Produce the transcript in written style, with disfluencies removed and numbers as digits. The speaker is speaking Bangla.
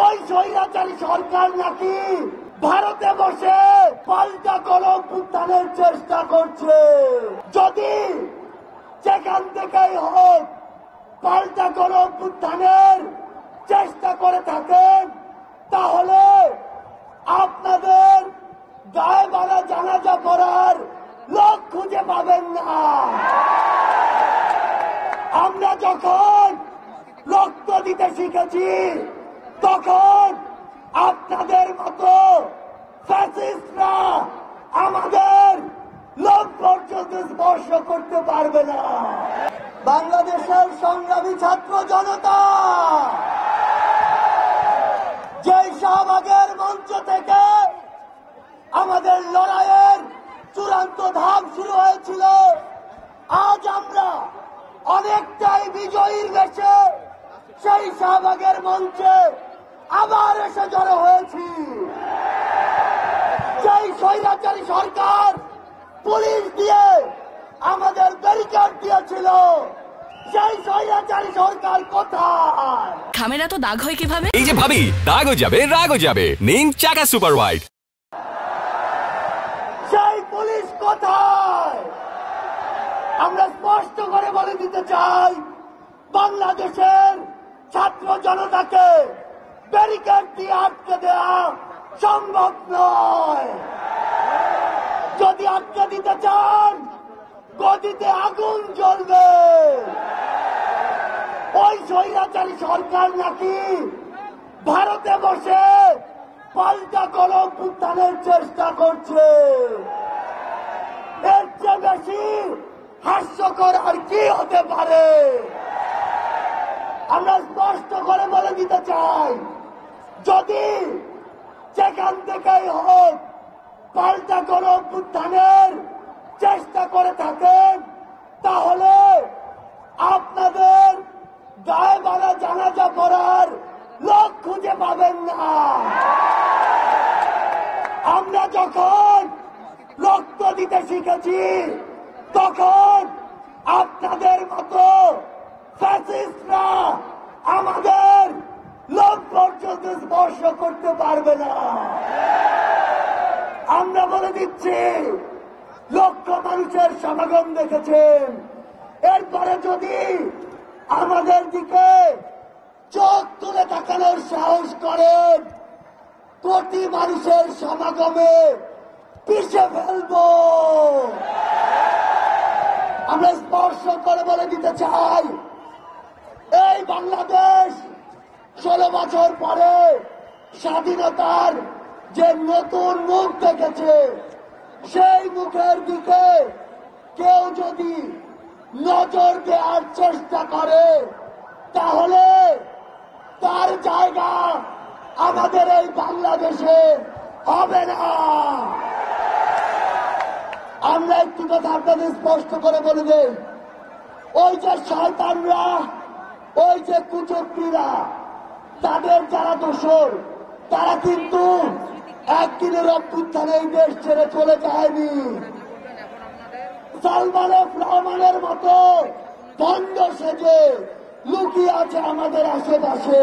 ওই স্বৈরাচারী সরকার নাকি ভারতে বসে পাল্টা গণঅভ্যুত্থানের চেষ্টা করছে। যদি যেখান থেকেই হোক পাল্টা গণঅভ্যুত্থানের চেষ্টা করে থাকেন, তাহলে আপনাদের গায়ে বাড়া জানাজা পড়ার লোক খুঁজে পাবেন না। আমরা যখন রক্ত দিতে শিখেছি, তখন আপনাদের মতো ফ্যাসিস্টরা আমাদের লোক পর্যন্ত স্পর্শ করতে পারবে না। বাংলাদেশের সংগ্রামী ছাত্র জনতা যে শাহবাগের মঞ্চ থেকে আমাদের লড়াইয়ের চূড়ান্ত ধাপ শুরু হয়েছিল, আজ আমরা অনেকটাই বিজয়ীর বেশে সেই শাহবাগের মঞ্চে আবার এসে জড়ো হয়েছি। সেই স্বৈরাচারী সরকার পুলিশ দিয়ে আমাদের ব্যারিকেড দিয়েছিল, সেই স্বৈরাচারী সরকার কোথায়? খামেরা তো দাগ হয় কিভাবে? এই যে ভাবি, দাগও যাবে রাগও যাবে, নিন চাকা সুপার হোয়াইট। সেই পুলিশ কোথায়? আমরা স্পষ্ট করে বলে দিতে চাই, বাংলাদেশের ছাত্র জনতাকে ব্যারিকেড দিয়ে আটকে দেওয়া সম্ভব নয়। যদি আটকে দিতে চান, গদিতে আগুন জ্বলবে। ওই স্বৈরাচারী সরকার নাকি ভারতে বসে পাল্টা গণঅভ্যুত্থানের চেষ্টা করছে। এর চেয়ে বেশি হাস্যকর আর কি হতে পারে? আমরা স্পষ্ট করে বলে দিতে চাই, যদি যেখান থেকেই হোক পাল্টা গণঅভ্যুত্থানের চেষ্টা করে থাকেন, তাহলে আপনাদের গায়ে বাড়া জানাজা পড়ার লোক খুঁজে পাবেন না। আমরা যখন রক্ত দিতে শিখেছি, তখন আপনাদের মতো ফ্যাসিস্টরা আমাদের লোক পর্যন্ত স্পর্শ করতে পারবে না। আমরা বলে দিচ্ছি, লক্ষ মানুষের সমাগম দেখেছেন, এরপরে যদি আমাদের দিকে চোখ তুলে তাকানোর সাহস করেন, কোটি মানুষের সমাগমে পিষে ফেলব। আমরা স্পর্শ করে বলে দিতে চাই, এই বাংলাদেশ 16 বছর পরে স্বাধীনতার যে নতুন মুখ দেখেছে, সেই মুখের দিকে কেউ যদি নজর দেওয়ার চেষ্টা করে, তাহলে তার জায়গা আমাদের এই বাংলাদেশে হবে না। আমরা একটি কথা আপনাদের স্পষ্ট করে বলে দেই, ওই যে শয়তানরা, ওই যে কুচক্রীরা, তাদের যারা দোষর, তারা কিন্তু একদিনের অভ্যুত্থানে এই দেশ ছেড়ে চলে যায়নি। সালমান এফ রহমানের মতো ভণ্ড সেজে লুকিয়ে আছে আমাদের আশেপাশে।